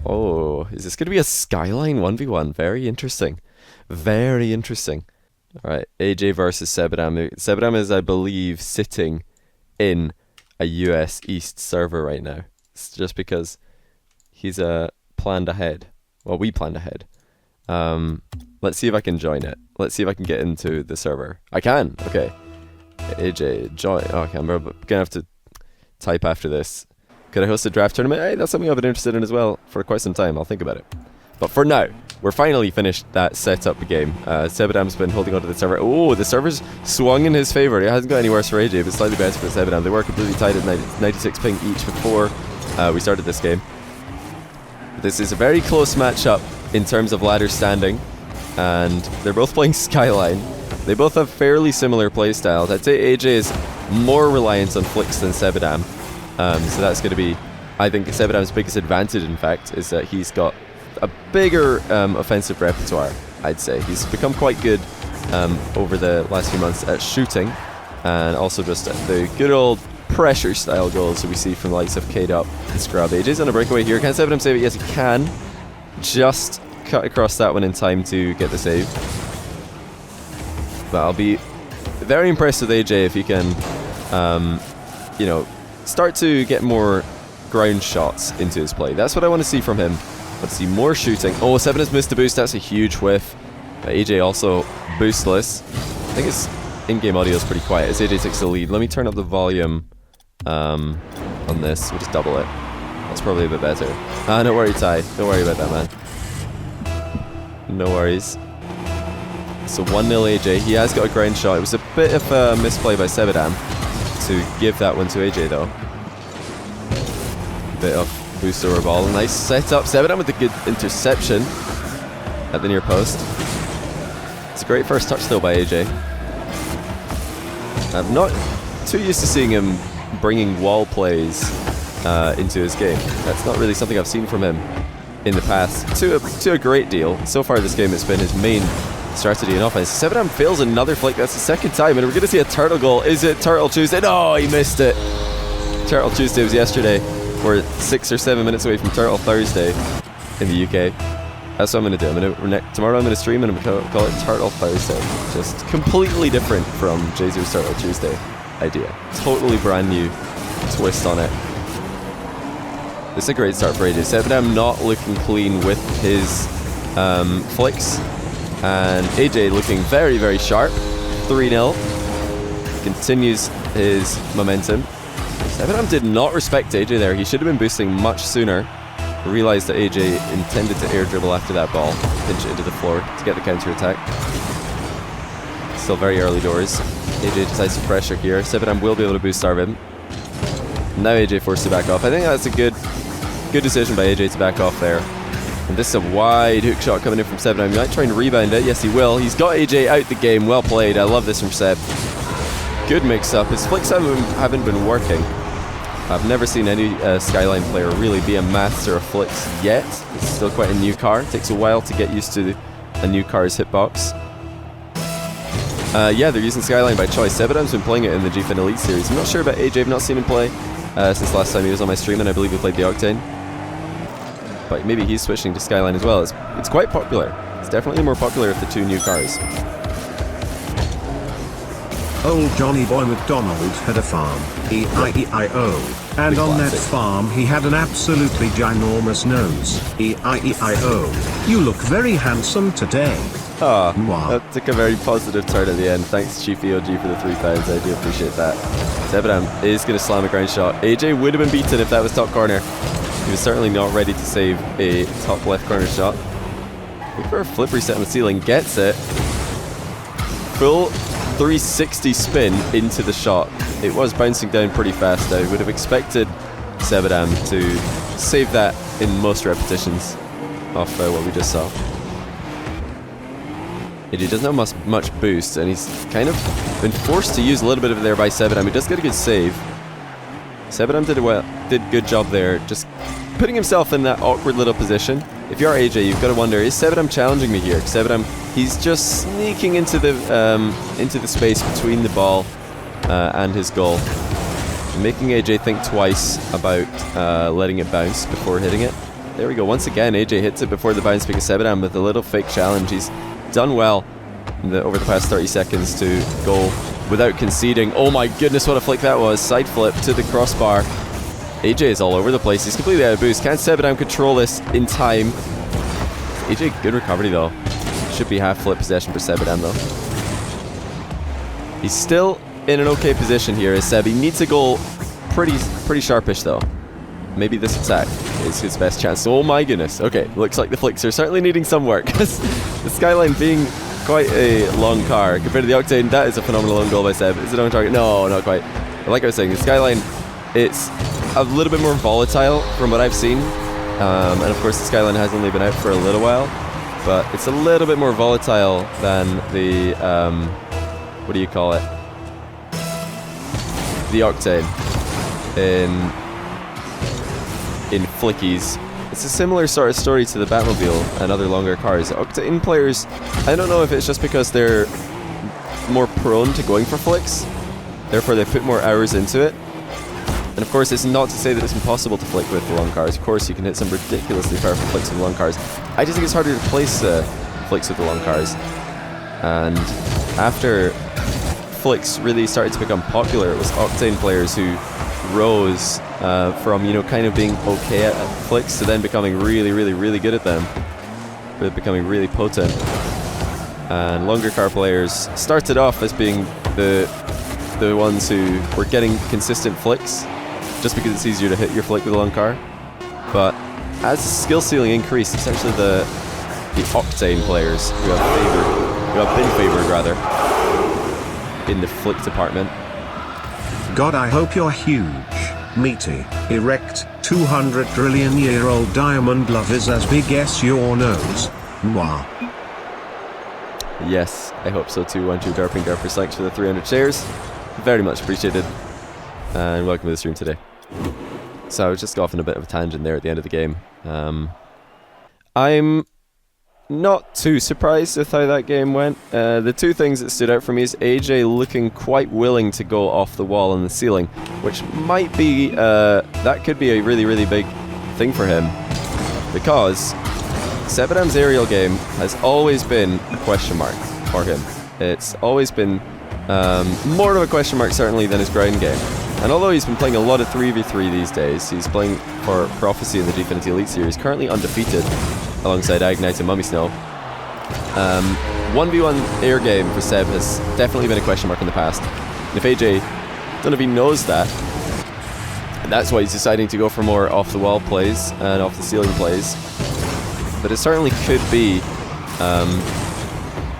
Oh, is this going to be a Skyline 1v1? Very interesting. Very interesting. Alright, AyyJayy versus Sebadam. Sebadam is, I believe, sitting in a US East server right now. It's just because he's planned ahead. Well, we planned ahead. Let's see if I can join it. Let's see if I can get into the server. I can! Okay. AyyJayy, join. Oh, okay, I'm going to have to type after this. Could I host a draft tournament? Hey, that's something I've been interested in as well for quite some time. I'll think about it. But for now, we're finally finished that setup game. Sebadam's been holding on to the server. Oh, the server's swung in his favor. It hasn't got any worse for AyyJayy, but slightly better for Sebadam. They were completely tied at 96 ping each before we started this game. This is a very close matchup in terms of ladder standing, and they're both playing Skyline. They both have fairly similar playstyles. I'd say AyyJayy is more reliant on flicks than Sebadam. So that's going to be, I think, Sebadam's biggest advantage, in fact, is that he's got a bigger offensive repertoire, I'd say. He's become quite good over the last few months at shooting, and also just at the good old pressure style goals that we see from the likes of K-Dop and Scrub. AyyJayy's on a breakaway here. Can Sebadam save it? Yes, he can. Just cut across that one in time to get the save. But I'll be very impressed with AyyJayy if he can, you know, start to get more ground shots into his play. That's what I want to see from him. Let's see more shooting. Oh, Seven has missed a boost. That's a huge whiff. AyyJayy also boostless. I think his in-game audio is pretty quiet as AyyJayy takes the lead. Let me turn up the volume on this. We'll just double it. That's probably a bit better. Don't worry, Ty. Don't worry about that, man. No worries. So 1-0 AyyJayy. He has got a ground shot. It was a bit of a misplay by Sebadam to give that one to AyyJayy, though. Bit of boost over ball. Nice setup. Sebadam with a good interception at the near post. It's a great first touch, though, by AyyJayy. I'm not too used to seeing him bringing wall plays into his game. That's not really something I've seen from him in the past to a great deal. So far this game, it's been his main strategy in offense. Sebadam fails another flick. That's the second time, and we're going to see a turtle goal. Is it Turtle Tuesday? No, he missed it. Turtle Tuesday was yesterday. We're 6 or 7 minutes away from Turtle Thursday in the UK. That's what I'm going to do. Tomorrow I'm going to stream and I'm going to call it Turtle Thursday. Just completely different from Jesus' Turtle Tuesday idea. Totally brand new twist on it. This is a great start for AyyJayy. Sebadam not looking clean with his flicks. And AyyJayy looking very, very sharp. 3-0. Continues his momentum. Sebadam did not respect AyyJayy there. He should have been boosting much sooner. Realized that AyyJayy intended to air dribble after that ball. Pinch it into the floor to get the counter attack. Still very early doors. AyyJayy decides to pressure here. Sebadam will be able to boost starve him. Now AyyJayy forced to back off. I think that's a good decision by AyyJayy to back off there. And this is a wide hook shot coming in from Sebadam. He might try and rebound it. Yes, he will. He's got AyyJayy out the game. Well played. I love this from Seb. Good mix-up. His flicks haven't been working. I've never seen any Skyline player really be a master of flicks yet. It's still quite a new car. It takes a while to get used to a new car's hitbox. Yeah, they're using Skyline by choice. Sebadam's been playing it in the GFIN Elite Series. I'm not sure about AyyJayy. I've not seen him play since last time he was on my stream, and I believe he played the Octane. But maybe he's switching to Skyline as well. It's quite popular. It's definitely more popular with the two new cars. Old Johnny Boy McDonald had a farm, E-I-E-I-O, and on that farm he had an absolutely ginormous nose, E-I-E-I-O. You look very handsome today. Ah, wow. That took a very positive turn at the end. Thanks, Chief EOG, for the £3. I do appreciate that. Sebadam is going to slam a ground shot. AyyJayy would have been beaten if that was top corner. He was certainly not ready to save a top left corner shot. Look for a flip reset on the ceiling. Gets it. Full 360 spin into the shot. It was bouncing down pretty fast. I would have expected Sebadam to save that in most repetitions of what we just saw. He doesn't have much boost, and he's kind of been forced to use a little bit of it there by Sebadam. He does get a good save. Sebadam did a good job there, just putting himself in that awkward little position. If you're AyyJayy, you've got to wonder, is Sebadam challenging me here? Sebadam, he's just sneaking into the space between the ball and his goal, making AyyJayy think twice about letting it bounce before hitting it. There we go. Once again, AyyJayy hits it before the bounce because Sebadam with a little fake challenge. He's done well over the past 30 seconds to go without conceding. Oh my goodness, what a flick that was. Side flip to the crossbar. AyyJayy is all over the place. He's completely out of boost. Can Sebadam control this in time? AyyJayy, good recovery though. Should be half flip possession for Sebadam though. He's still in an okay position here as Seb. He needs a goal pretty sharpish though. Maybe this attack is his best chance. Oh my goodness. Okay, looks like the flicks are certainly needing some work. The Skyline being quite a long car compared to the Octane. That is a phenomenal own goal by Seb. Is it on target? No, not quite. But like I was saying, the Skyline, it's a little bit more volatile from what I've seen. And of course the Skyline has only been out for a little while. But it's a little bit more volatile than the, what do you call it? The Octane in flickies. It's a similar sort of story to the Batmobile and other longer cars. Octane players, I don't know if it's just because they're more prone to going for flicks, therefore they put more hours into it. And of course it's not to say that it's impossible to flick with the long cars. Of course you can hit some ridiculously powerful flicks with the long cars. I just think it's harder to place flicks with the long cars. And after flicks really started to become popular, it was Octane players who rose from, you know, kind of being okay at flicks to then becoming really good at them, with becoming really potent. And longer car players started off as being the ones who were getting consistent flicks just because it's easier to hit your flick with a long car. But as the skill ceiling increased, it's actually the Octane players who have been favored rather in the flick department. God, I hope you're huge, meaty, erect, 200 trillion year old diamond love is as big as your nose. Mwah. Yes, I hope so too. 1 2 Darping Darper thanks for the 300 shares. Very much appreciated. And welcome to the stream today. So I was just off on a bit of a tangent there at the end of the game. I'm not too surprised with how that game went. The two things that stood out for me is AyyJayy looking quite willing to go off the wall on the ceiling, which might be, that could be a really big thing for him, because Sebadam's aerial game has always been a question mark for him. It's always been more of a question mark certainly than his ground game. And although he's been playing a lot of 3v3 these days, he's playing for Prophecy in the Definity Elite Series, currently undefeated alongside Agnite and Mummy Snow. 1v1 air game for Seb has definitely been a question mark in the past. And if AyyJayy, I don't know if he knows that, and that's why he's deciding to go for more off-the-wall plays and off-the-ceiling plays. But it certainly could be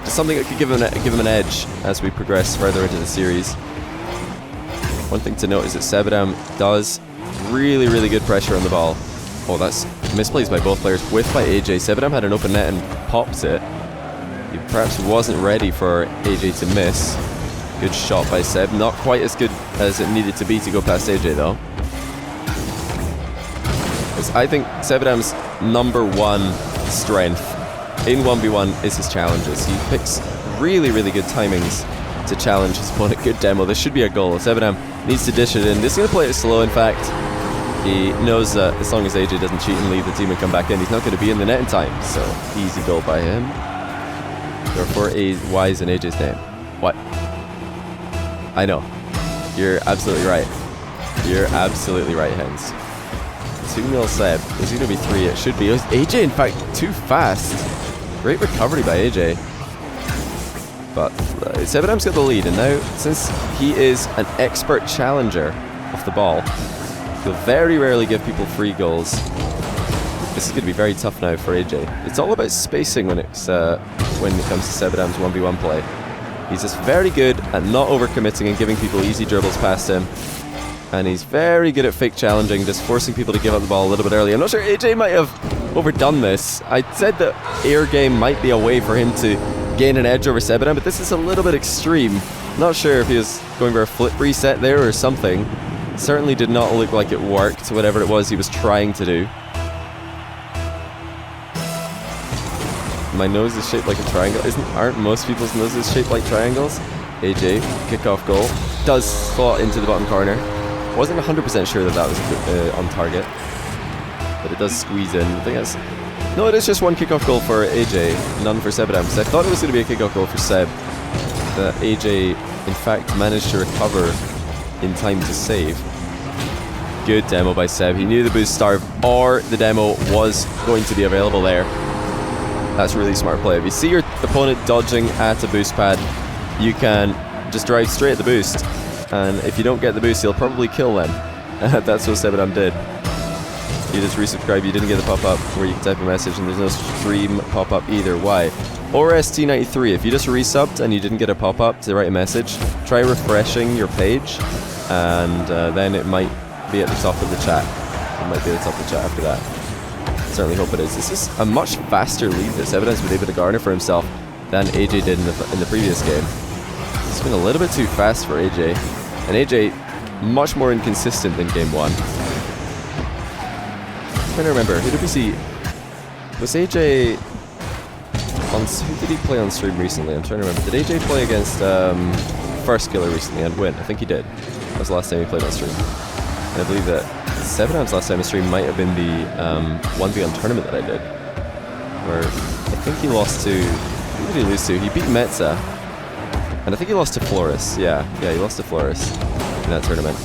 something that could give him an edge as we progress further into the series. One thing to note is that Sebadam does really good pressure on the ball. Oh, that's misplays by both players. Whiffed by AyyJayy. Sebadam had an open net and popped it. He perhaps wasn't ready for AyyJayy to miss. Good shot by Seb. Not quite as good as it needed to be to go past AyyJayy though. I think Sebadam's #1 strength in 1v1 is his challenges. He picks really good timings to challenge his opponent. Good demo. This should be a goal. Sebadam needs to dish it in. This is going to play it slow, in fact. He knows that as long as AyyJayy doesn't cheat and leave the team and come back in, he's not going to be in the net in time. So, easy goal by him. There are 4 Y's in AyyJayy's name. What? I know. You're absolutely right. You're absolutely right, Hens. 2-0 Seb. Is it going to be 3? It should be. It was AyyJayy, in fact, too fast. Great recovery by AyyJayy. But Sebadam's got the lead, and now, since he is an expert challenger off the ball, he'll very rarely give people free goals. This is going to be very tough now for AyyJayy. It's all about spacing when it comes to Sebadam's 1v1 play. He's just very good at not overcommitting and giving people easy dribbles past him. And he's very good at fake challenging, just forcing people to give up the ball a little bit early. I'm not sure AyyJayy might have overdone this. I said that air game might be a way for him to gain an edge over Sebadam, but this is a little bit extreme. Not sure if he was going for a flip reset there or something. Certainly did not look like it worked, whatever it was he was trying to do. My nose is shaped like a triangle. Aren't most people's noses shaped like triangles? AyyJayy, kickoff goal. Does slot into the bottom corner. Wasn't 100% sure that was on target, but it does squeeze in. I think that's... No, it is just one kickoff goal for AyyJayy, none for Sebadam, because I thought it was going to be a kickoff goal for Seb. That AyyJayy, in fact, managed to recover in time to save. Good demo by Seb. He knew the boost starve, or the demo was going to be available there. That's really smart play. If you see your opponent dodging at a boost pad, you can just drive straight at the boost, and if you don't get the boost, you'll probably kill them. That's what Sebadam did. You just resubscribe, you didn't get the pop-up where you can type a message, and there's no stream pop-up either. Why? Or ST93, if you just resubbed and you didn't get a pop-up to write a message, try refreshing your page, and then it might be at the top of the chat. It might be at the top of the chat after that. Certainly hope it is. This is a much faster lead that Sebadam's been able to garner for himself than AyyJayy did in the previous game. It's been a little bit too fast for AyyJayy, and AyyJayy much more inconsistent than game 1. I'm trying to remember, who did we see? Was AyyJayy on... Who did he play on stream recently? I'm trying to remember. Did AyyJayy play against First Killer recently and win? I think he did. That was the last time he played on stream. And I believe that Sebadam's last time on stream might have been the 1v1 tournament that I did, where I think he lost to... Who did he lose to? He beat Metza, and I think he lost to Flores. Yeah, he lost to Flores in that tournament,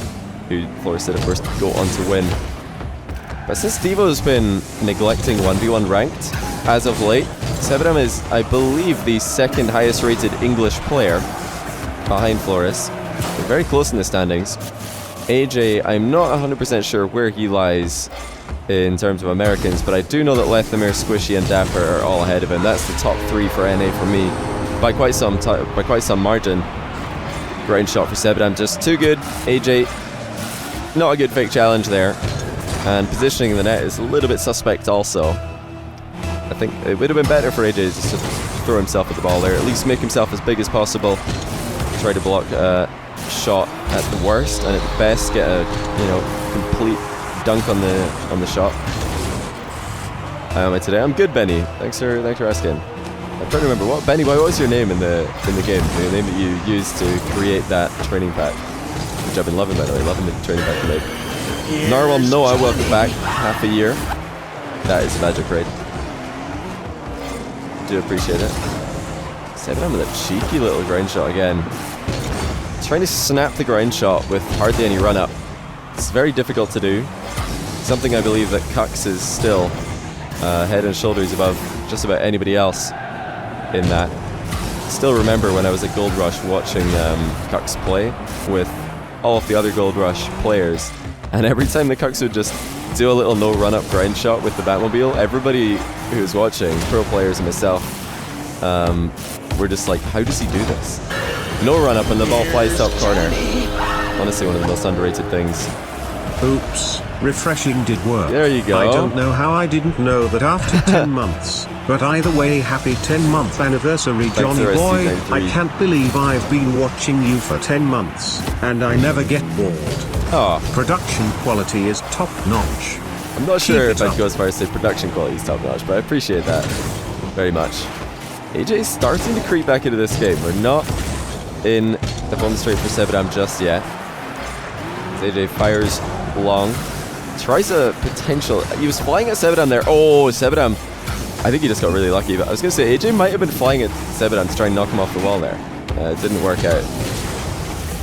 who Flores did, of course, go on to win. But since Devo's been neglecting 1v1 ranked as of late, Sebadam is, I believe, the second highest rated English player behind Flores. They're very close in the standings. AyyJayy, I'm not 100% sure where he lies in terms of Americans, but I do know that Lethamir, Squishy, and Dapper are all ahead of him. That's the top 3 for NA for me, by quite some margin. Ground shot for Sebadam, just too good. AyyJayy, not a good fake challenge there, and positioning in the net is a little bit suspect also. I think it would have been better for AyyJayy just to throw himself at the ball there, at least make himself as big as possible, try to block shot at the worst, and at the best get a complete dunk on the shot. How am I today? I'm good, Benny. Thanks for asking. I'm trying to remember what was your name in the game? The name that you used to create that training pack, which I've been loving, by the way. Loving the training pack you made. Narwhal Noah, welcome back. Half a year. That is a magic raid. Do appreciate it. Sebadam with a cheeky little ground shot again. Trying to snap the ground shot with hardly any run up. It's very difficult to do. Something I believe that Kux is still head and shoulders above just about anybody else in that. Still remember when I was at Gold Rush watching Kux play with all of the other Gold Rush players, and every time the Kux would just do a little no run up grind shot with the Batmobile, everybody who was watching, pro players and myself, were just like, how does he do this? No run up and the ball flies top corner. Honestly, one of the most underrated things. Oops, refreshing did work. There you go. I don't know how I didn't know that after 10 months. But either way, happy 10-month anniversary, Johnny boy. I can't believe I've been watching you for 10 months, and I never get bored. Oh. Production quality is top notch. I'm not sure if I'd go as far as say production quality is top notch, but I appreciate that very much. AyyJay's starting to creep back into this game. We're not in the home straight for Sebadam just yet. AyyJayy fires long. Tries a potential... He was flying at Sebadam there. Oh, Sebadam. I think he just got really lucky. But I was going to say, AyyJayy might have been flying at Sebadam to try and knock him off the wall there. It didn't work out.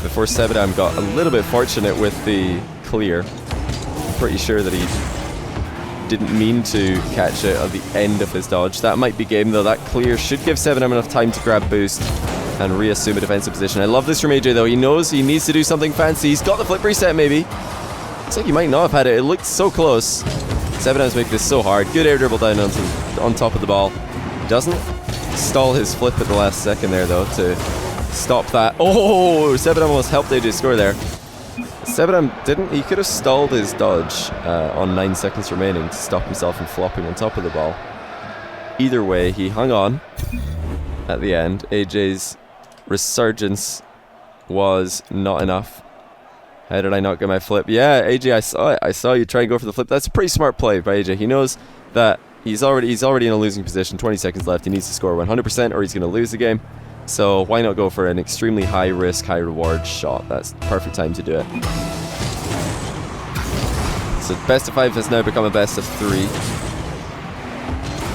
Before Sebadam got a little bit fortunate with the clear. I'm pretty sure that he didn't mean to catch it at the end of his dodge. That might be game though. That clear should give Sebadam enough time to grab boost and reassume a defensive position. I love this from AyyJayy though. He knows he needs to do something fancy. He's got the flip reset maybe. Looks like he might not have had it. It looked so close. Sebadam's making this so hard. Good air dribble down on top of the ball. Doesn't stall his flip at the last second there though to stop that. Oh, Sebadam almost helped AyyJayy score there. Sebadam didn't. He could have stalled his dodge on 9 seconds remaining to stop himself from flopping on top of the ball. Either way, he hung on at the end. AyyJay's resurgence was not enough. How did I not get my flip? Yeah, AyyJayy, I saw it. I saw you try and go for the flip. That's a pretty smart play by AyyJayy. He knows that he's already in a losing position. 20 seconds left. He needs to score 100% or he's going to lose the game. So why not go for an extremely high risk, high reward shot? That's the perfect time to do it. So best of 5 has now become a best of 3.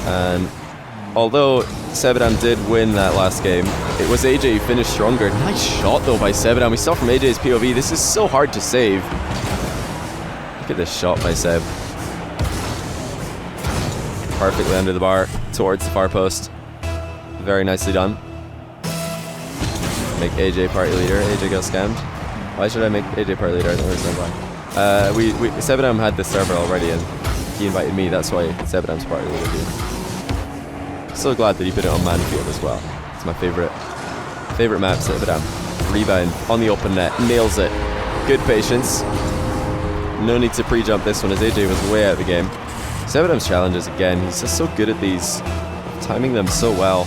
And although Sebadam did win that last game, it was AyyJayy who finished stronger. Nice shot though by Sebadam. We saw from AyyJay's POV, this is so hard to save. Look at this shot by Seb. Perfectly under the bar, towards the far post. Very nicely done. Make AyyJayy party leader. AyyJayy got scammed. Why should I make AyyJayy party leader? I don't understand why. Sebadam had this server already and he invited me, that's why Sebadam's party leader too. So glad that he put it on Manfield as well. It's my favorite map, Sebadam. Rebound on the open net, nails it. Good patience. No need to pre-jump this one as AyyJayy was way out of the game. Sebadam's challenges again, he's just so good at these, timing them so well.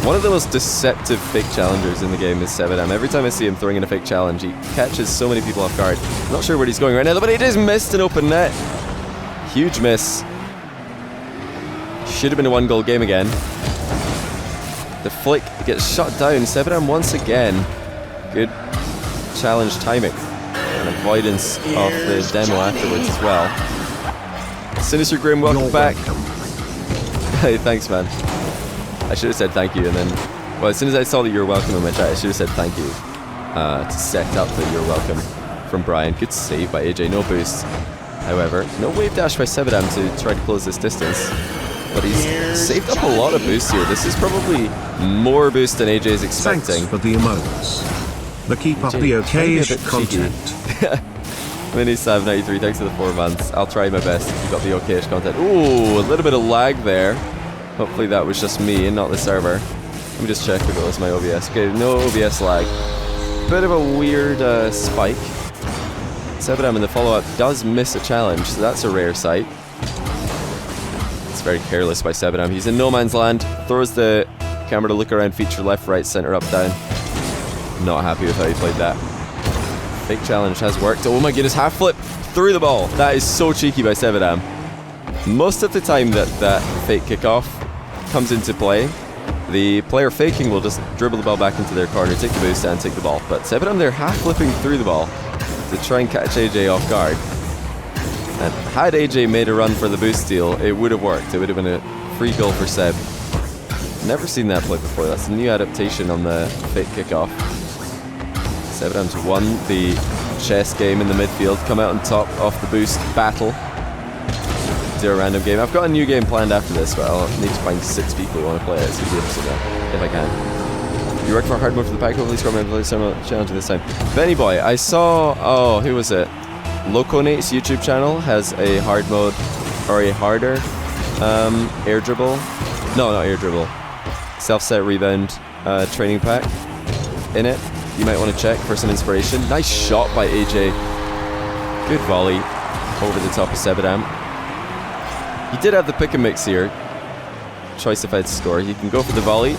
One of the most deceptive fake challengers in the game is Sebadam. Every time I see him throwing in a fake challenge, he catches so many people off guard. Not sure where he's going right now, but he just missed an open net. Huge miss. Should have been a 1-goal game again. The flick gets shut down. Sebadam once again. Good challenge timing. And avoidance of the demo afterwards as well. Sinister Grim, welcome back. Hey, thanks, man. I should have said thank you, and then, well, as soon as I saw that you were welcome in my chat, I should have said thank you to set up that you're welcome from Brian. Good save by AyyJayy, no boost. However, no wave dash by Sebadam to try to close this distance. But he's saved up a lot of boost here. This is probably more boost than AyyJayy is expecting. Thanks for the emotes. The keep up the okay-ish content. Mini793, thanks for the 4 months. I'll try my best to keep up the okay-ish content. Ooh, a little bit of lag there. Hopefully that was just me and not the server. Let me just check if it was my OBS. Okay, no OBS lag. Bit of a weird spike. Sebadam in the follow-up does miss a challenge, so that's a rare sight. It's very careless by Sebadam. He's in no man's land. Throws the camera to look around feature left, right, center, up, down. Not happy with how he played that. Fake challenge has worked. Oh my goodness, half flip through the ball. That is so cheeky by Sebadam. Most of the time that fake kickoff comes into play, the player faking will just dribble the ball back into their corner, take the boost and take the ball. But Sebadam, they're half flipping through the ball to try and catch AyyJayy off guard. And had AyyJayy made a run for the boost steal, it would have worked. It would have been a free goal for Seb. Never seen that play before. That's a new adaptation on the fake kickoff. Sebadam's won the chess game in the midfield, come out on top of the boost battle. Do a random game. I've got a new game planned after this, but I'll need to find 6 people who want to play it. It's going to be interesting if I can. You work for hard mode for the pack, hopefully score my challenge this time. Benny Boy, I saw, oh, who was it? Loconate's YouTube channel has a hard mode, or a harder air dribble. No, not air dribble. Self-set rebound training pack in it. You might want to check for some inspiration. Nice shot by AyyJayy. Good volley over the top of Sebadam. He did have the pick and mix here. Choice if I'd score. He can go for the volley,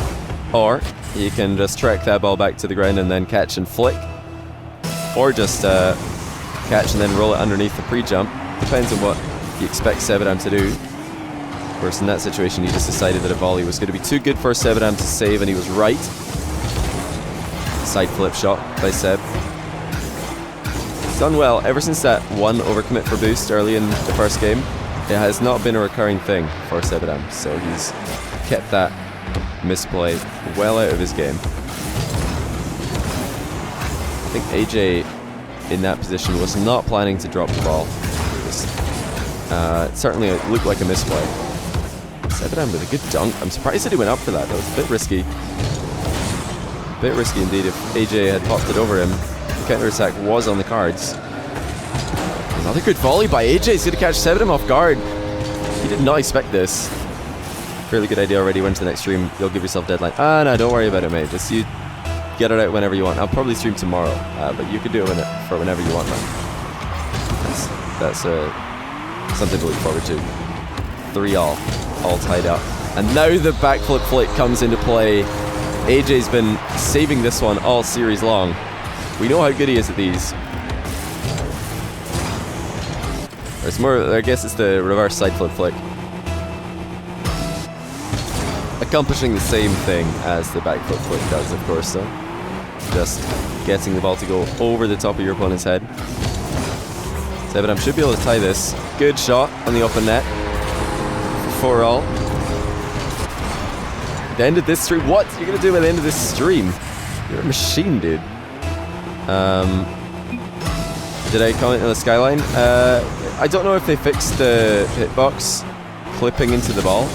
or he can just track that ball back to the ground and then catch and flick. Or just catch and then roll it underneath the pre-jump. Depends on what he expects Sebadam to do. Of course, in that situation, he just decided that a volley was going to be too good for Sebadam to save, and he was right. Side flip shot by Seb. He's done well ever since that one overcommit for boost early in the first game. It has not been a recurring thing for Sebadam, so he's kept that misplay well out of his game. I think AyyJayy in that position was not planning to drop the ball. It certainly looked like a misplay. Sebadam with a good dunk. I'm surprised that he went up for that. That was a bit risky. A bit risky indeed. If AyyJayy had popped it over him, the counter-attack was on the cards. Another good volley by AyyJayy. He's going to catch Sebadam off guard. He did not expect this. Fairly good idea already. Went to the next stream. You'll give yourself a deadline. No, don't worry about it, mate. Just you get it out whenever you want. I'll probably stream tomorrow, but you can do it for whenever you want, man. That's something to look forward to. 3-all, all tied up. And now the backflip flick comes into play. AyyJay's been saving this one all series long. We know how good he is at these. It's more, I guess it's the reverse side flip flick. Accomplishing the same thing as the back flip flick does, of course, though. Just getting the ball to go over the top of your opponent's head. Sebadam should be able to tie this. Good shot on the open net. 4-all. The end of this stream. What are you gonna do by the end of this stream? You're a machine, dude. Did I comment on the skyline? I don't know if they fixed the hitbox clipping into the ball,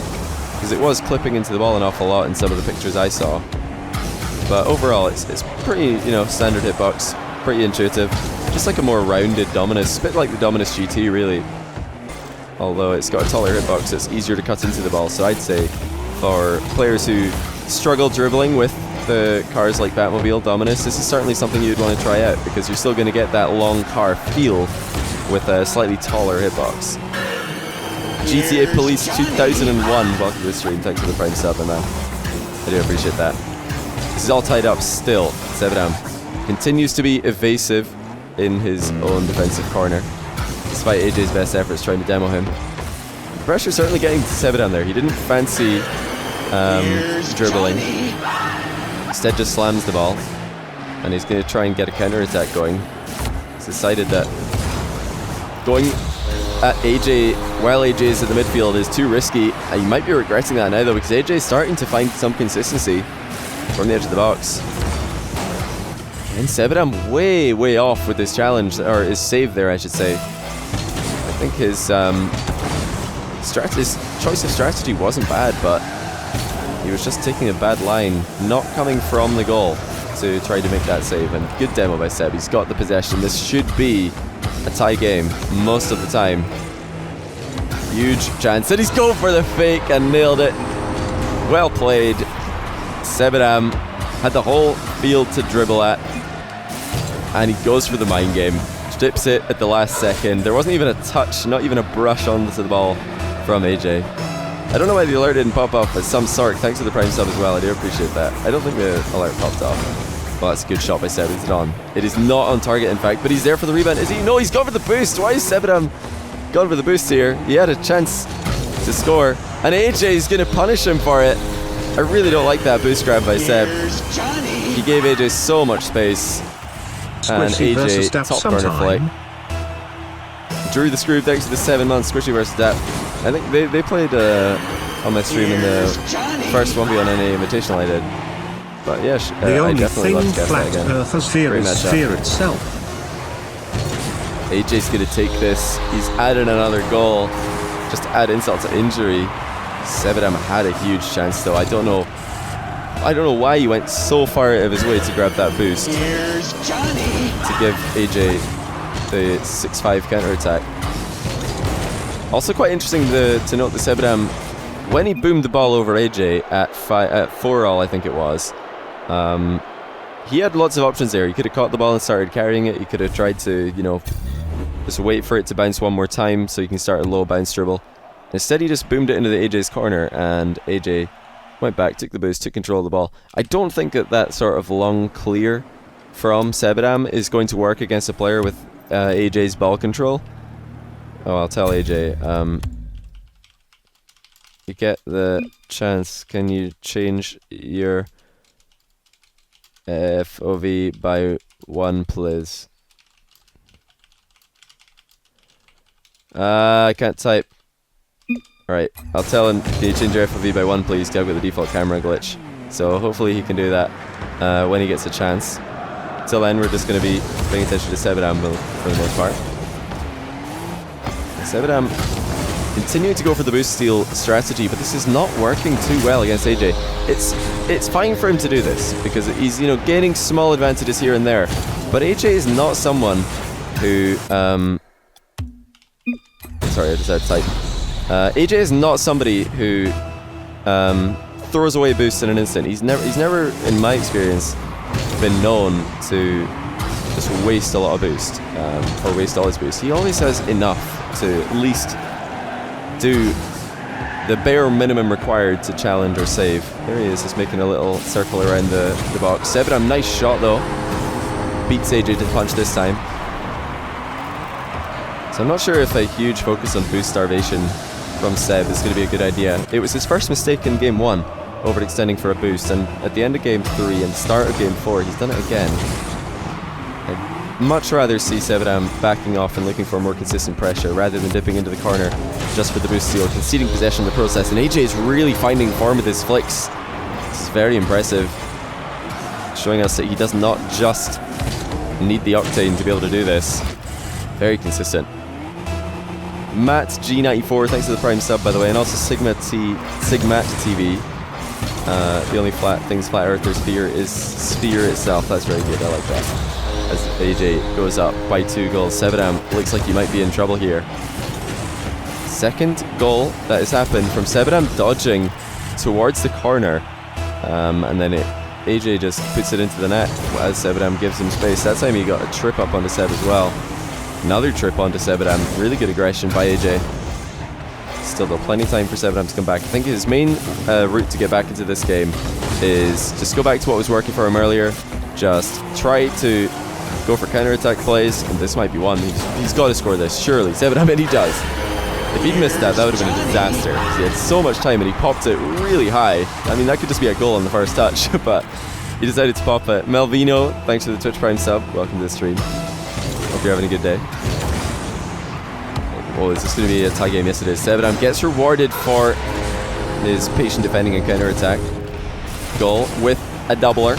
because it was clipping into the ball an awful lot in some of the pictures I saw. But overall, it's pretty, standard hitbox, pretty intuitive. Just like a more rounded Dominus, a bit like the Dominus GT, really. Although it's got a taller hitbox, it's easier to cut into the ball. So I'd say for players who struggle dribbling with the cars like Batmobile, Dominus, this is certainly something you'd want to try out, because you're still going to get that long car feel with a slightly taller hitbox. GTA Police 2001, welcome to the stream. Thanks for the prime sub, man. I do appreciate that. This is all tied up still. Sebadam continues to be evasive in his own defensive corner, despite AyyJay's best efforts trying to demo him. The pressure certainly getting to Sebadam there. He didn't fancy dribbling. Instead just slams the ball, and he's going to try and get a counter attack going. He's decided that going at AyyJayy while AyyJayy is in the midfield is too risky. He might be regretting that now though, because AyyJayy is starting to find some consistency from the edge of the box. And Sebadam way off with his challenge, or his save there I should say. I think his choice of strategy wasn't bad, but he was just taking a bad line, not coming from the goal to try to make that save. And good demo by Seb. He's got the possession. This should be a tie game most of the time. Huge chance, and he's going for the fake and nailed it. Well played. Sebadam had the whole field to dribble at, and he goes for the mind game. Strips it at the last second. There wasn't even a touch, not even a brush onto the ball from AyyJayy. I don't know why the alert didn't pop up as some sort. Thanks for the prime sub as well, I do appreciate that. I don't think the alert popped up. Well, that's a good shot by Seb. Is it on? It is not on target, in fact, but he's there for the rebound. Is he? No, he's gone for the boost. Why is Sebadam gone for the boost here? He had a chance to score, and AyyJayy is going to punish him for it. I really don't like that boost grab by Seb. He gave AyyJayy so much space, and AyyJayy top corner flight. Drew the Screw, thanks to the 7 months. Squishy versus Dap. I think they played on my stream in the first 1v1 NA Invitational I did. But yeah, the I only definitely love thing to guess that again. flat Earth fear is fear itself. AyyJay's gonna take this. He's added another goal, just to add insult to injury. Sebadam had a huge chance though. I don't know why he went so far out of his way to grab that boost to give AyyJayy the 6-5 counter attack. Also quite interesting to note that Sebadam, when he boomed the ball over AyyJayy at 4-all, I think it was, he had lots of options there. He could have caught the ball and started carrying it. He could have tried to, just wait for it to bounce one more time so you can start a low bounce dribble. Instead, he just boomed it into the AyyJay's corner, and AyyJayy went back, took the boost, took control of the ball. I don't think that sort of long clear from Sebadam is going to work against a player with AyyJay's ball control. Oh, I'll tell AyyJayy. You get the chance. Can you change your FOV by 1, please? I can't type. Alright, I'll tell him, can you change your FOV by 1, please? I've got the default camera glitch. So hopefully he can do that when he gets a chance. Till then, we're just going to be paying attention to Sebadam for the most part. Sebadam continuing to go for the boost steal strategy, but this is not working too well against AyyJayy. It's fine for him to do this because he's gaining small advantages here and there, but AyyJayy is not someone who sorry, I just had to type. AyyJayy is not somebody who throws away boosts in an instant. He's never, in my experience, been known to just waste a lot of boost or waste all his boost. He always has enough to at least do the bare minimum required to challenge or save. There he is, just making a little circle around the box. Sebadam, nice shot though. Beats AyyJayy to punch this time. So I'm not sure if a huge focus on boost starvation from Seb is going to be a good idea. It was his first mistake in Game 1, overextending for a boost, and at the end of Game 3 and the start of Game 4, he's done it again. much rather see Sebadam backing off and looking for more consistent pressure rather than dipping into the corner just for the boost steal, conceding possession in the process. And AyyJayy is really finding form with his flicks. This is very impressive, showing us that he does not just need the octane to be able to do this. Very consistent. Matt G94, thanks for the Prime sub, by the way, and also Sigmat TV. The only flat earthers fear is sphere itself. That's very good, I like that. As AyyJayy goes up by 2 goals. Sebadam looks like he might be in trouble here. Second goal that has happened from Sebadam dodging towards the corner, and then AyyJayy just puts it into the net as Sebadam gives him space. That time he got a trip up onto Seb as well. Another trip onto Sebadam. Really good aggression by AyyJayy. Still though, plenty of time for Sebadam to come back. I think his main route to get back into this game is just go back to what was working for him earlier. Just try to go for counter-attack plays, and this might be one. He's got to score this, surely. Sebadam, and he does. If he'd missed that, that would have been a disaster. He had so much time, and he popped it really high. I mean, that could just be a goal on the first touch, but he decided to pop it. Melvino, thanks for the Twitch Prime sub. Welcome to the stream. Hope you're having a good day. Oh, is this going to be a tie game? Yes, it is. Sebadam gets rewarded for his patient defending and counter-attack goal with a doubler.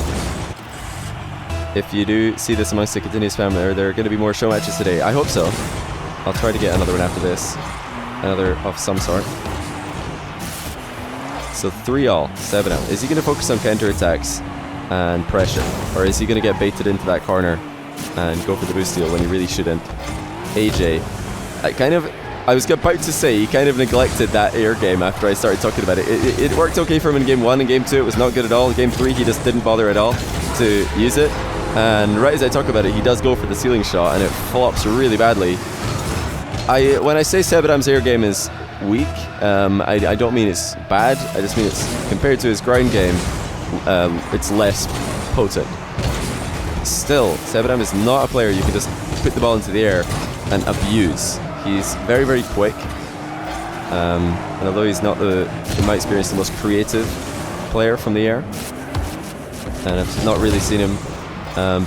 If you do see this amongst the continuous family, are there going to be more show matches today? I hope so. I'll try to get another one after this. Another of some sort. So 3-all, Sebadam. Is he going to focus on counter-attacks and pressure? Or is he going to get baited into that corner and go for the boost steal when he really shouldn't? AyyJayy. I was about to say he kind of neglected that air game after I started talking about it. It worked okay for him in game 1, and game 2 it was not good at all. In game 3 he just didn't bother at all to use it. And right as I talk about it, he does go for the ceiling shot, and it flops really badly. When I say Sebadam's air game is weak, I don't mean it's bad. I just mean it's, compared to his ground game, it's less potent. Still, Sebadam is not a player you can just put the ball into the air and abuse. He's very, very quick. And although he's not, in my experience, the most creative player from the air, and I've not really seen him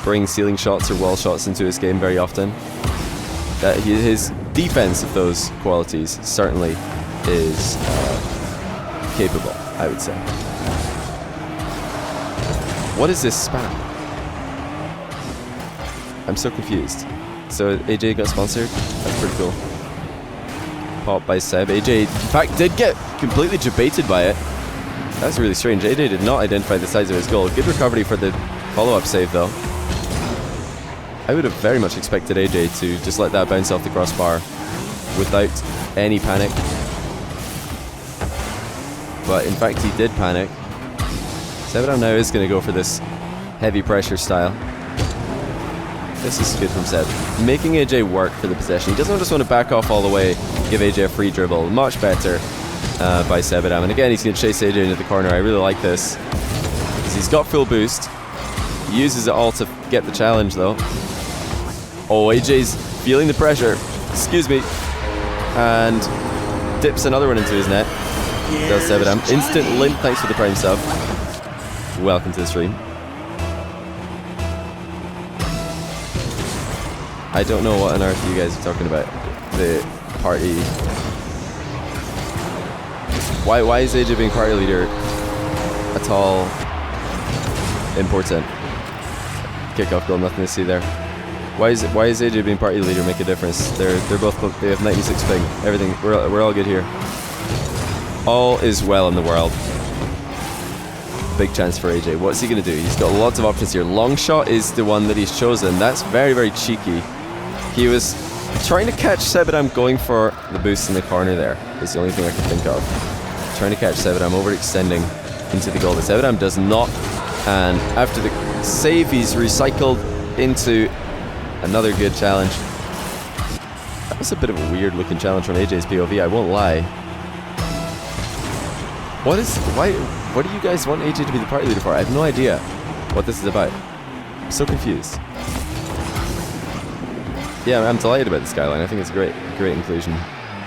bring ceiling shots or wall shots into his game very often. His defense of those qualities certainly is capable, I would say. What is this spam? I'm so confused. So AyyJayy got sponsored? That's pretty cool. Pop by Seb. AyyJayy, in fact, did get completely debated by it. That's really strange. AyyJayy did not identify the size of his goal. Good recovery for the follow-up save, though. I would have very much expected AyyJayy to just let that bounce off the crossbar without any panic. But in fact, he did panic. Sebadam now is going to go for this heavy pressure style. This is good from Seb. Making AyyJayy work for the possession. He doesn't just want to back off all the way, give AyyJayy a free dribble. Much better by Sebadam. And again, he's going to chase AyyJayy into the corner. I really like this, because he's got full boost. He uses it all to get the challenge, though. Oh, AyyJay's feeling the pressure. Excuse me. And dips another one into his net. Does Sebadam. Instant limp, thanks for the Prime sub. Welcome to the stream. I don't know what on earth you guys are talking about. The party. Why is AyyJayy being party leader at all important? Kickoff goal, nothing to see there. Why is AyyJayy being party leader make a difference? They're both, they have 96 ping. Everything, we're all good here. All is well in the world. Big chance for AyyJayy. What's he gonna do? He's got lots of options here. Long shot is the one that he's chosen. That's very, very cheeky. He was trying to catch Sebadam going for the boost in the corner there. Is the only thing I can think of. Trying to catch Sebadam overextending into the goal. But Sebadam does not. And after the save, he's recycled into another good challenge. That was a bit of a weird looking challenge from AyyJay's POV, I won't lie. What do you guys want AyyJayy to be the party leader for? I have no idea what this is about. I'm so confused. Yeah, I'm delighted about the skyline. I think it's a great inclusion.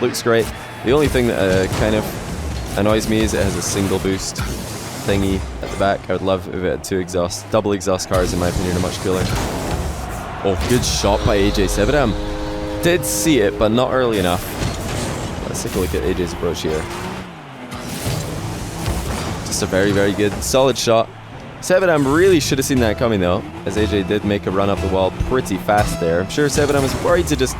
Looks great. The only thing that kind of annoys me is it has a single boost thingy at the back. I would love if it had double exhaust cars, in my opinion, are much cooler. Oh, good shot by AyyJayy. Sebadam did see it, but not early enough. Let's take a look at AyyJay's approach here. Just a very, very good, solid shot. Sebadam really should have seen that coming though, as AyyJayy did make a run up the wall pretty fast there. I'm sure Sebadam was worried to just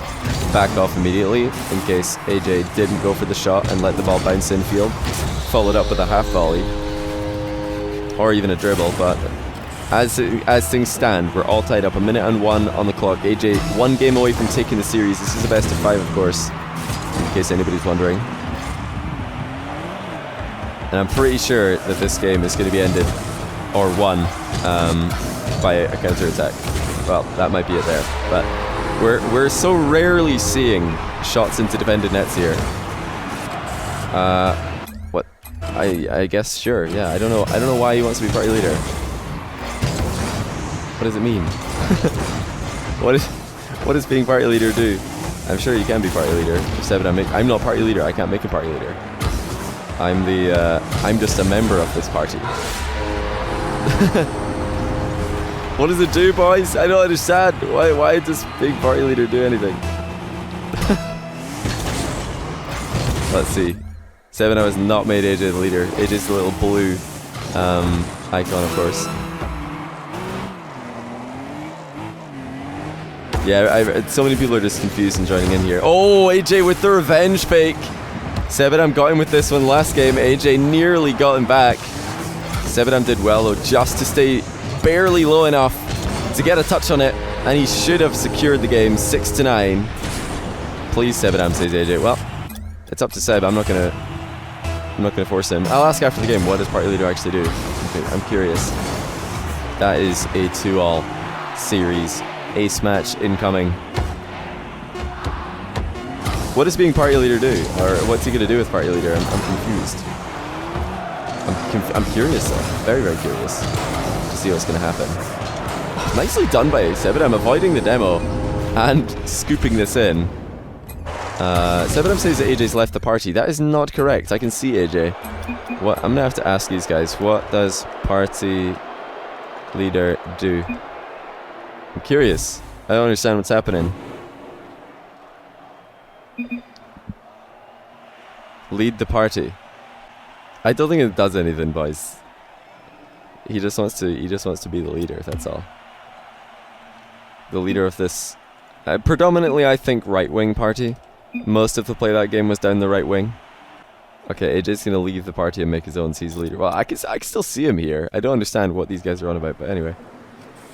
back off immediately in case AyyJayy didn't go for the shot and let the ball bounce infield. Followed up with a half volley. Or even a dribble, but as things stand, we're all tied up. 1:01 on the clock. AyyJayy 1 game away from taking the series. This is the best of 5, of course, in case anybody's wondering. And I'm pretty sure that this game is going to be ended or won by a counter-attack. Well, that might be it there, but we're so rarely seeing shots into defended nets here. What? I guess sure. Yeah, I don't know why he wants to be party leader. What does it mean? What does being party leader do? I'm sure you can be party leader. I'm not party leader. I can't make a party leader. I'm just a member of this party. What does it do, boys? I don't understand. Why does being party leader do anything? Let's see. Sebadam has not made AyyJayy the leader. AyyJay's the little blue icon, of course. Yeah, so many people are just confused and joining in here. Oh, AyyJayy with the revenge fake. Sebadam got him with this one last game. AyyJayy nearly got him back. Sebadam did well though, just to stay barely low enough to get a touch on it, and he should have secured the game 6-9. Please, Sebadam, says AyyJayy. Well, it's up to Seb. I'm not gonna force him. I'll ask after the game, what does party leader actually do? Okay, I'm curious. That is a 2-all series. Ace match incoming. What does being party leader do? Or what's he gonna do with party leader? I'm confused. I'm curious though. Very, very curious to see what's gonna happen. Oh, nicely done by Sebadam, avoiding the demo and scooping this in. Sebadam says that AyyJay's left the party. That is not correct. I can see AyyJayy. What I'm gonna have to ask these guys, what does party leader do? I'm curious. I don't understand what's happening. Lead the party. I don't think it does anything, boys. He just wants to be the leader, that's all. The leader of this predominantly, I think, right-wing party. Most of the play that game was down the right wing. Okay, AyyJay's gonna leave the party and make his own, so he's the leader. Well, I can still see him here. I don't understand what these guys are on about, but anyway.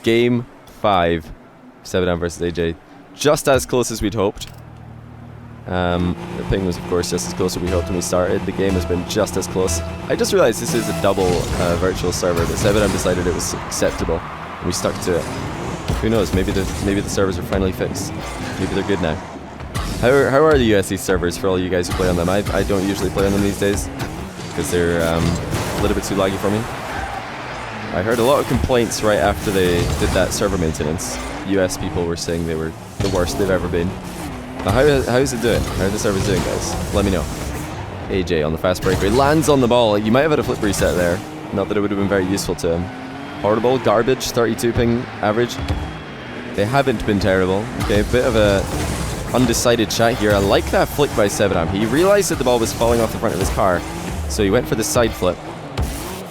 Game 5, Sebadam versus AyyJayy. Just as close as we'd hoped. The ping was, of course, just as close as we hoped when we started. The game has been just as close. I just realized this is a double virtual server, but Sebadam decided it was acceptable, and we stuck to it. Who knows? Maybe the servers are finally fixed. Maybe they're good now. How are the USC servers for all you guys who play on them? I don't usually play on them these days because they're a little bit too laggy for me. I heard a lot of complaints right after they did that server maintenance. US people were saying they were the worst they've ever been. Now how's it doing? How are the servers doing, guys? Let me know. AyyJayy on the fast breakaway lands on the ball. You might have had a flip reset there. Not that it would have been very useful to him. Horrible, garbage, 32 ping average. They haven't been terrible. Okay, a bit of a undecided chat here. I like that flick by Sebadam. He realized that the ball was falling off the front of his car, so he went for the side flip.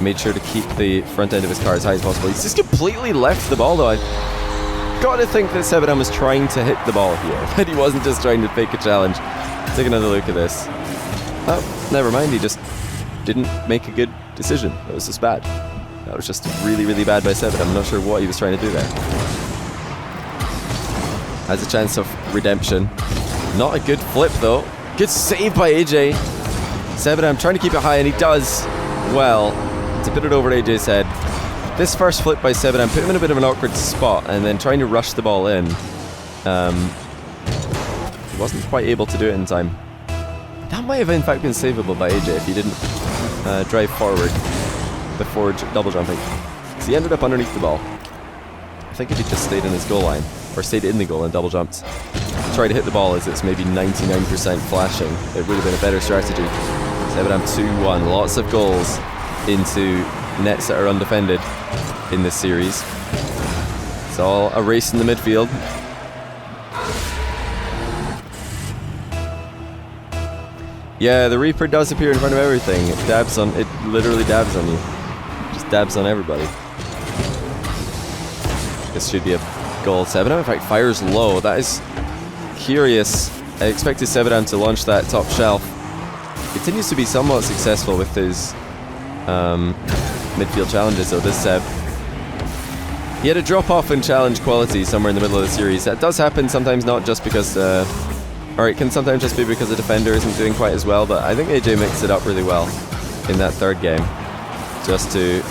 Made sure to keep the front end of his car as high as possible. He's just completely left the ball though. I gotta think that Sebadam was trying to hit the ball here. That he wasn't just trying to fake a challenge. Take another look at this. Oh, never mind. He just didn't make a good decision. That was just bad. That was just really, really bad by Sebadam. I'm not sure what he was trying to do there. Has a chance of redemption. Not a good flip though. Good save by AyyJayy. Sebadam trying to keep it high, and he does well to put it over AyyJay's head. This first flip by Sebadam put him in a bit of an awkward spot, and then trying to rush the ball in. He wasn't quite able to do it in time. That might have in fact been savable by AyyJayy if he didn't drive forward before double jumping. So he ended up underneath the ball. I think if he just stayed in his goal line, or stayed in the goal and double jumped, try to hit the ball as it's maybe 99% flashing, it would have been a better strategy. Sebadam 2-1, lots of goals into nets that are undefended in this series. It's all a race in the midfield. Yeah, the Reaper does appear in front of everything. It dabs on, it literally dabs on you. Just dabs on everybody. This should be a goal. Sebadam, in fact, fires low. That is curious. I expected Sebadam to launch that top shelf. Continues to be somewhat successful with his midfield challenges, though, this Seb. He had a drop-off in challenge quality somewhere in the middle of the series. That does happen sometimes, not just because... or it can sometimes just be because the defender isn't doing quite as well, but I think AyyJayy mixed it up really well in that third game, just to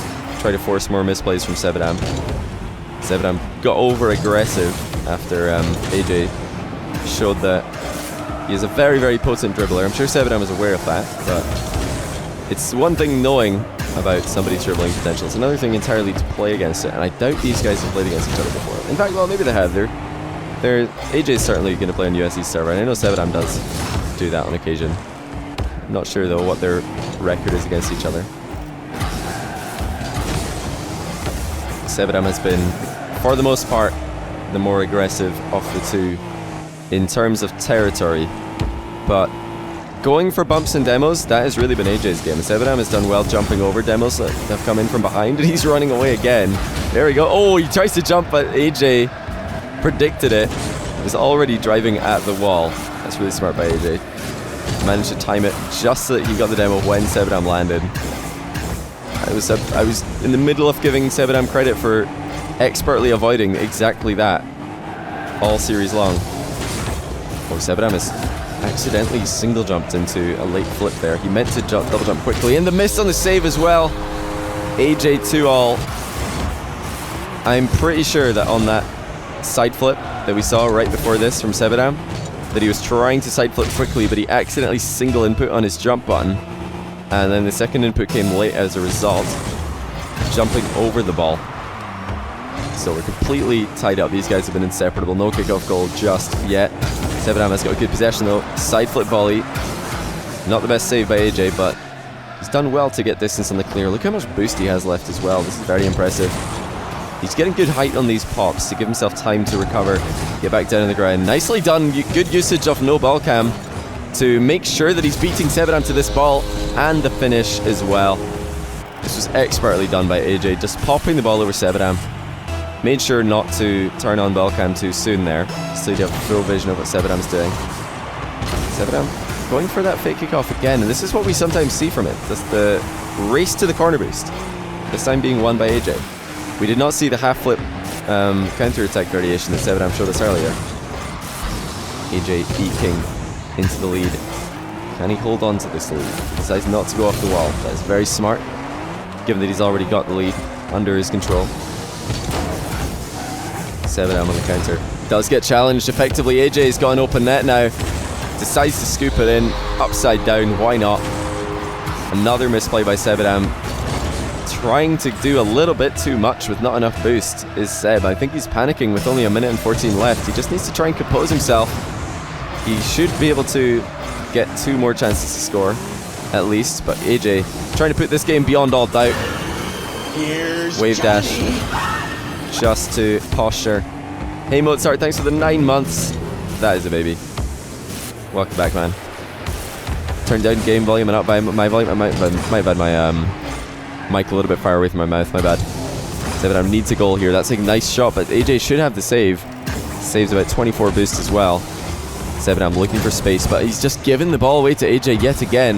try to force more misplays from Sebadam. Sebadam got over-aggressive after AyyJayy showed that he is a very, very potent dribbler. I'm sure Sebadam is aware of that, but it's one thing knowing about somebody's dribbling potential. It's another thing entirely to play against it, and I doubt these guys have played against each other before. In fact, well, maybe they have. AyyJay's certainly going to play on USC's server, and I know Sebadam does do that on occasion. I'm not sure, though, what their record is against each other. Sebadam has been, for the most part, the more aggressive of the two in terms of territory, but going for bumps and demos, that has really been AyyJay's game. Sebadam has done well jumping over demos that have come in from behind, and he's running away again. There we go. Oh, he tries to jump, but AyyJayy predicted it. Was already driving at the wall. That's really smart by AyyJayy. Managed to time it just so that he got the demo when Sebadam landed. I was in the middle of giving Sebadam credit for expertly avoiding exactly that all series long. Oh, Sebadam has accidentally single jumped into a late flip there. He meant to double jump quickly, and the miss on the save as well. AyyJayy 2-all. I'm pretty sure that on that side flip that we saw right before this from Sebadam, that he was trying to side flip quickly, but he accidentally single input on his jump button, and then the second input came late as a result, jumping over the ball. So we're completely tied up. These guys have been inseparable. No kickoff goal just yet. Sebadam has got a good possession though. Side flip volley. Not the best save by AyyJayy, but he's done well to get distance on the clear. Look how much boost he has left as well. This is very impressive. He's getting good height on these pops to give himself time to recover, get back down on the ground. Nicely done. Good usage of no ball cam to make sure that he's beating Sebadam to this ball, and the finish as well. This was expertly done by AyyJayy, just popping the ball over Sebadam. Made sure not to turn on ball cam too soon there, so you have full vision of what Sebadam's doing. Sebadam going for that fake kickoff again, and this is what we sometimes see from it. Just the race to the corner boost, this time being won by AyyJayy. We did not see the half flip counter-attack variation that Sebadam showed us earlier. AyyJayy eking into the lead. Can he hold on to this lead? He decides not to go off the wall. That is very smart, given that he's already got the lead under his control. Sebadam on the counter. Does get challenged effectively. AyyJay's got an open net now. Decides to scoop it in. Upside down. Why not? Another misplay by Sebadam. Trying to do a little bit too much with not enough boost is Seb. I think he's panicking with only 1 minute and 14 left. He just needs to try and compose himself. He should be able to get 2 more chances to score, at least. But AyyJayy trying to put this game beyond all doubt. Here's Wave Johnny. dash. Just to posture. Hey Mozart, thanks for the 9 months. That is a baby. Welcome back, man. Turned down game volume and up by my volume. I might have had my mic a little bit far away from my mouth. My bad. Sebadam needs a goal here. That's a nice shot, but AyyJayy should have the save. Saves about 24 boost as well. Sebadam looking for space, but he's just given the ball away to AyyJayy yet again.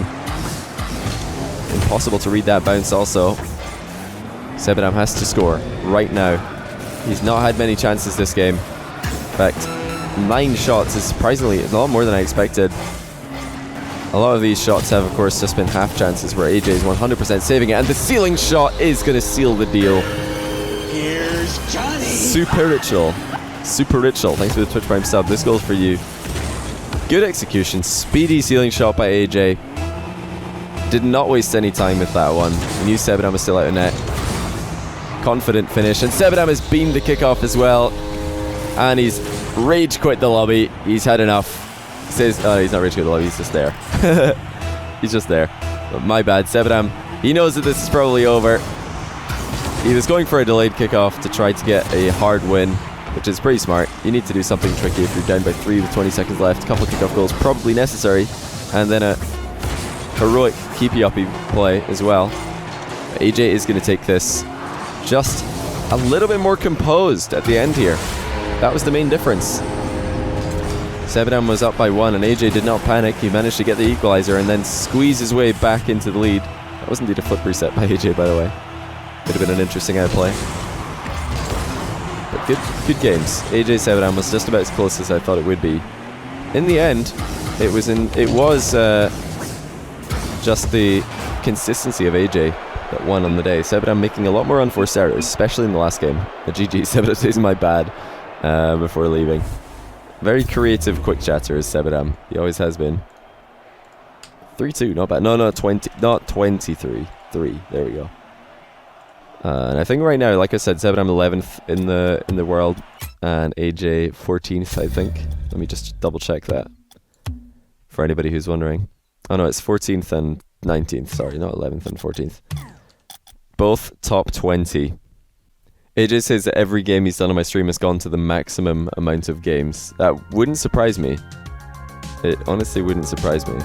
Impossible to read that bounce also. Sebadam has to score right now. He's not had many chances this game. In fact, 9 shots is surprisingly a lot more than I expected. A lot of these shots have, of course, just been half chances where AyyJayy is 100% saving it, and the ceiling shot is going to seal the deal. Here's Johnny. Super Ritual. Super Ritual. Thanks for the Twitch Prime sub. This goal's for you. Good execution. Speedy ceiling shot by AyyJayy. Did not waste any time with that one. He knew Sebadam was still out of net. Confident finish, and Sebadam has beamed the kickoff as well, and he's rage quit the lobby. He's had enough. He says, oh, he's not rage quit the lobby, he's just there. He's just there. But my bad, Sebadam. He knows that this is probably over. He was going for a delayed kickoff to try to get a hard win, which is pretty smart. You need to do something tricky if you're down by 3 with 20 seconds left. A couple of kickoff goals probably necessary, and then a heroic keepy-uppy play as well. AyyJayy is going to take this just a little bit more composed at the end here. That was the main difference. Sebadam was up by 1 and AyyJayy did not panic. He managed to get the equalizer and then squeeze his way back into the lead. That was indeed a flip reset by AyyJayy, by the way. Could have been an interesting outplay. But good games. AyyJayy Sebadam was just about as close as I thought it would be. In the end, it was just the consistency of AyyJayy that won on the day. Sebadam making a lot more unforced errors, especially in the last game. But GG, Sebadam says my bad before leaving. Very creative quick chatter is Sebadam. He always has been. 3-2, not bad. No, not 23. 3. There we go. And I think right now, like I said, Sebadam 11th in the world, and AyyJayy 14th, I think. Let me just double check that for anybody who's wondering. Oh no, it's 14th and 19th. Sorry, not 11th and 14th. Both top 20. AyyJayy says that every game he's done on my stream has gone to the maximum amount of games. That wouldn't surprise me. It honestly wouldn't surprise me.